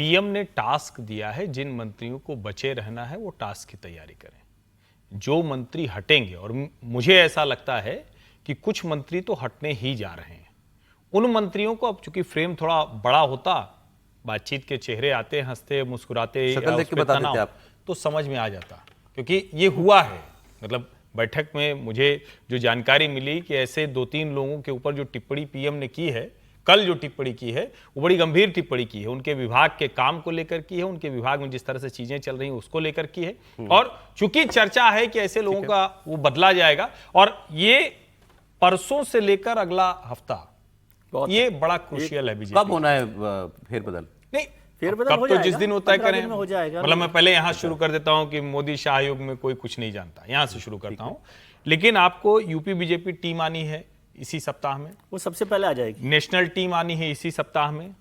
PM ने task दिया है, जिन मंत्रियों को बचे रहना है वो टास्क की तैयारी करें। जो मंत्री हटेंगे, और मुझे ऐसा लगता है कि कुछ मंत्री तो हटने ही जा रहे हैं, उन मंत्रियों को, अब चूंकि फ्रेम थोड़ा बड़ा होता, बातचीत के चेहरे आते हंसते मुस्कुराते, शक्ल देख के बता देते आप, तो समझ में आ जाता। क्योंकि ये हुआ है, मतलब बैठक में मुझे जो जानकारी मिली कि ऐसे 2-3 लोगों के ऊपर जो टिप्पणी पीएम ने की है, कल जो टिप्पणी की है वो बड़ी गंभीर टिप्पणी की है, उनके विभाग के काम को लेकर की है, उनके विभाग में जिस तरह से चीजें चल रही हैं उसको लेकर की है। और चूंकि चर्चा है कि ऐसे लोगों का वो बदला जाएगा, और ये परसों से लेकर अगला हफ्ता ये बड़ा क्रूशियल है। बीजेपी कब होना है फेरबदल? नहीं, फेरबदल हो कब तो जाएगा, जिस दिन होता है 15 करें। दिन में हो जाएगा। मतलब मैं पहले यहां शुरू कर देता हूं कि मोदी शाह युग में कोई कुछ नहीं जानता, यहां से शुरू करता हूं। लेकिन आपको यूपी बीजेपी टीम आनी है इसी सप्ताह में, वो सबसे पहले आ जाएगी। नेशनल टीम आनी है इसी सप्ताह में,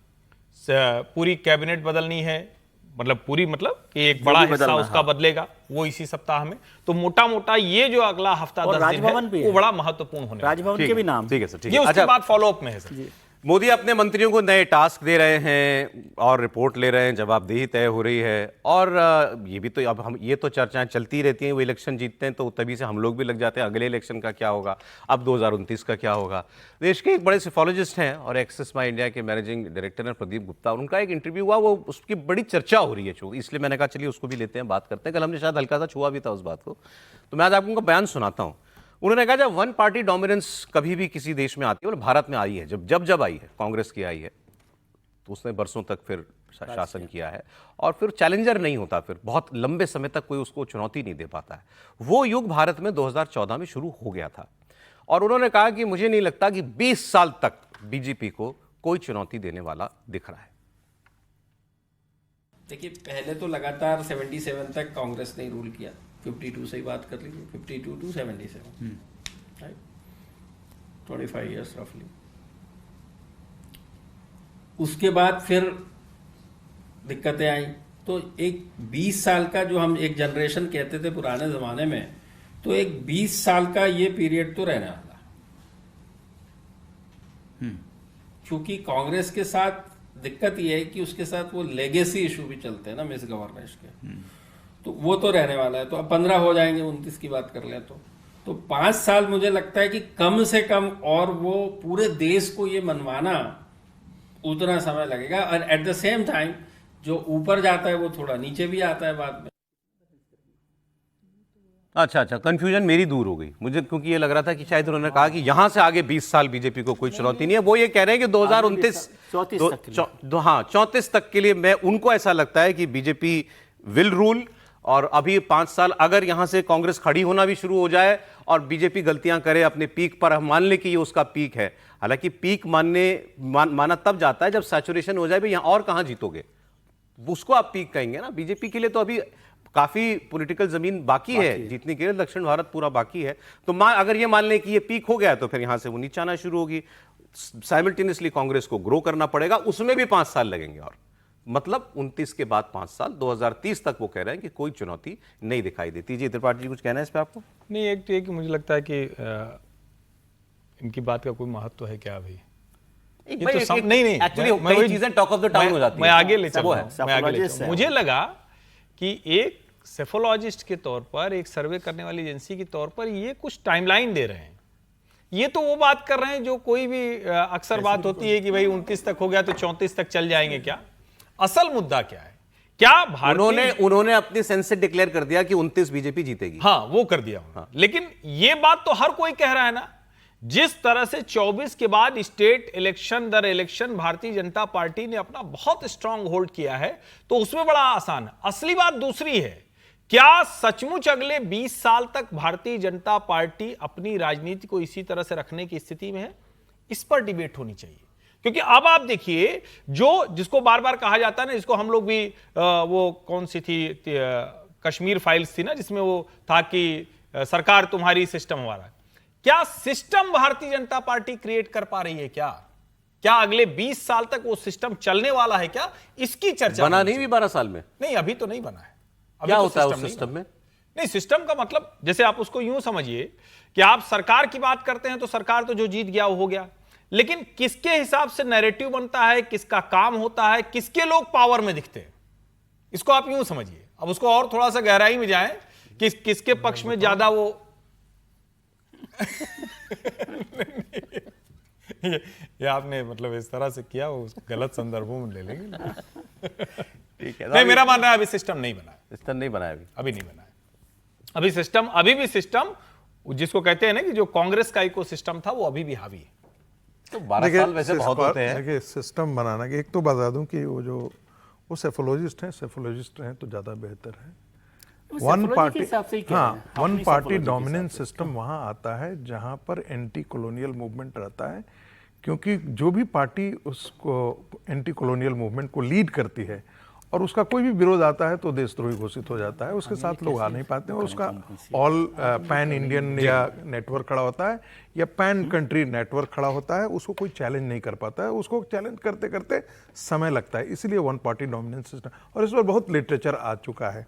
पूरी कैबिनेट बदलनी है, मतलब पूरी, मतलब कि एक बड़ा हिस्सा उसका बदलेगा, वो इसी सप्ताह में। तो मोटा मोटा ये जो अगला हफ्ता 10 दिन है वो बड़ा महत्वपूर्ण होने वाला है। राजभवन के भी नाम, ठीक है सर, ठीक ये है। उसके बाद फॉलोअप में है सर। मोदी अपने मंत्रियों को नए टास्क दे रहे हैं और रिपोर्ट ले रहे हैं, जवाबदेही तय हो रही है। और ये भी तो अब हम, ये तो चर्चाएं चलती रहती हैं, वो इलेक्शन जीतते हैं तो तभी से हम लोग भी लग जाते हैं अगले इलेक्शन का क्या होगा, अब 2029 का क्या होगा। देश के एक बड़े सिफोलॉजिस्ट हैं और एक्सिस माई इंडिया के मैनेजिंग डायरेक्टर हैं प्रदीप गुप्ता, उनका एक इंटरव्यू हुआ, वो उसकी बड़ी चर्चा हो रही है, इसलिए मैंने कहा चलिए उसको भी लेते हैं, बात करते हैं। कल हमने शायद हल्का सा छुआ भी था उस बात को, तो मैं आज आपको उनका बयान सुनाता हूँ। उन्होंने कहा जब वन पार्टी डोमिनेंस कभी भी किसी देश में आती है, मतलब भारत में आई है, जब आई है, कांग्रेस की आई है, तो उसने बरसों तक फिर शासन किया है, और फिर चैलेंजर नहीं होता, फिर बहुत लंबे समय तक कोई उसको चुनौती नहीं दे पाता है। वो युग भारत में 2014 में शुरू हो गया था। और उन्होंने कहा कि मुझे नहीं लगता कि 20 साल तक बीजेपी को कोई चुनौती देने वाला दिख रहा है। देखिए, पहले तो लगातार 77 तक कांग्रेस ने रूल किया, 52 से ही बात कर लीजिए, 52 to 77, राइट, 25 ईयर्स रफली। उसके बाद फिर दिक्कतें आई, तो एक 20 साल का जो हम एक जनरेशन कहते थे पुराने जमाने में, तो एक 20 साल का ये पीरियड तो रहने वाला। क्योंकि कांग्रेस के साथ दिक्कत ये है कि उसके साथ वो लेगेसी इशू भी चलते हैं ना, मिस गवर्नेंस के, तो वो तो रहने वाला है। तो अब 15 हो जाएंगे, 29 की बात कर लें तो 5 साल मुझे लगता है कि कम से कम, और वो पूरे देश को ये मनवाना उतना समय लगेगा। और एट द सेम टाइम जो ऊपर जाता है वो थोड़ा नीचे भी आता है बाद में। अच्छा, कंफ्यूजन मेरी दूर हो गई मुझे, क्योंकि ये लग रहा था कि शायद उन्होंने कहा कि यहां से आगे 20 साल बीजेपी को कोई चुनौती नहीं है। वो ये कह रहे हैं कि 2029 34 तक के लिए, मैं उनको ऐसा लगता है कि बीजेपी विल रूल। और अभी 5 साल अगर यहां से कांग्रेस खड़ी होना भी शुरू हो जाए और बीजेपी गलतियां करे अपने पीक पर, हम मान लें कि ये उसका पीक है, हालांकि पीक माना तब जाता है जब सैचुरेशन हो जाए, भाई यहां और कहां जीतोगे, उसको आप पीक कहेंगे ना। बीजेपी के लिए तो अभी काफी पॉलिटिकल जमीन बाकी है जीतने के लिए, दक्षिण भारत पूरा बाकी है। तो अगर ये मान लें कि ये पीक हो गया तो फिर यहां से वो नीचे आना शुरू होगी। साइमल्टेनियसली कांग्रेस को ग्रो करना पड़ेगा, उसमें भी 5 साल लगेंगे। और मतलब 29 के बाद 5 साल, 2030 तक वो कह रहे हैं कि कोई चुनौती नहीं दिखाई देती। जी त्रिपाठी जी, कुछ कहना है इस पे आपको? नहीं, एक तो ये कि मुझे लगता है कि इनकी बात का कोई महत्व है क्या भाई? नहीं, एक्चुअली कई चीजें टॉक ऑफ द टाउन हो जाती है। मैं आगे ले चलूं। मुझे लगा कि एक सेफोलॉजिस्ट के तौर पर, एक सर्वे करने वाली एजेंसी के तौर पर ये कुछ टाइमलाइन दे रहे हैं। ये तो वो बात कर रहे हैं जो कोई भी अक्सर बात होती है कि भाई 29 तक हो गया तो 34 तक चल जाएंगे। क्या असल मुद्दा क्या है? क्या उन्होंने अपनी सेंस से डिक्लेयर कर दिया कि 29 बीजेपी जीतेगी। हाँ, वो कर दिया। हाँ। लेकिन ये बात तो हर कोई कह रहा है ना, जिस तरह से 24 के बाद स्टेट इलेक्शन दर इलेक्शन भारतीय जनता पार्टी ने अपना बहुत स्ट्रांग होल्ड किया है, तो उसमें बड़ा आसान है। असली बात दूसरी है, क्या सचमुच अगले 20 साल तक भारतीय जनता पार्टी अपनी राजनीति को इसी तरह से रखने की स्थिति में है? इस पर डिबेट होनी चाहिए। क्योंकि अब आप देखिए, जिसको बार बार कहा जाता है ना, जिसको हम लोग भी वो कौन सी थी, कश्मीर फाइल्स थी ना, जिसमें वो था कि सरकार तुम्हारी सिस्टम हमारा। क्या system Bharatiya Janata party create कर पा रही है? क्या अगले 20 साल तक वो सिस्टम चलने वाला है? क्या इसकी चर्चा बना नहीं भी 12 साल में? नहीं, अभी तो नहीं बना है। क्या होता है उस सिस्टम में? नहीं, सिस्टम का मतलब जैसे आप उसको यूं समझिए कि आप सरकार की बात करते हैं तो सरकार तो जो जीत गया वो हो गया, लेकिन किसके हिसाब से नैरेटिव बनता है, किसका काम होता है, किसके लोग पावर में दिखते हैं, इसको आप यूं समझिए। अब उसको और थोड़ा सा गहराई में जाएं, किसके पक्ष में ज्यादा वो ये आपने मतलब इस तरह से किया, वो गलत संदर्भों में ले लेंगे। ठीक है, नहीं, मेरा मानना है अभी सिस्टम नहीं बना है, सिस्टम नहीं बनाया अभी नहीं बना है। अभी भी सिस्टम जिसको कहते हैं ना कि जो कांग्रेस का इकोसिस्टम था वो अभी भी हावी है। तो 12 साल वैसे बहुत होते हैं। देखिए सिस्टम बनाना कि एक तो बता दूं कि वो सेफोलॉजिस्ट हैं तो ज़्यादा बेहतर है। वन पार्टी, हाँ, वन पार्टी डोमिनेंस सिस्टम वहाँ आता है जहाँ पर एंटी कॉलोनियल मूवमेंट रहता है, क्योंकि जो भी पार्टी उसको एंटी कॉलोनियल मूवमेंट को लीड करती है और उसका कोई भी विरोध आता है तो देशद्रोही घोषित हो जाता है, उसके साथ लोग आ नहीं पाते हैं। उसका ऑल पैन इंडियन या नेटवर्क खड़ा होता है या पैन कंट्री नेटवर्क खड़ा होता है, उसको कोई चैलेंज नहीं कर पाता है, उसको चैलेंज करते करते समय लगता है। इसलिए वन पार्टी डोमिनेंस सिस्टम, और इस पर बहुत लिटरेचर आ चुका है।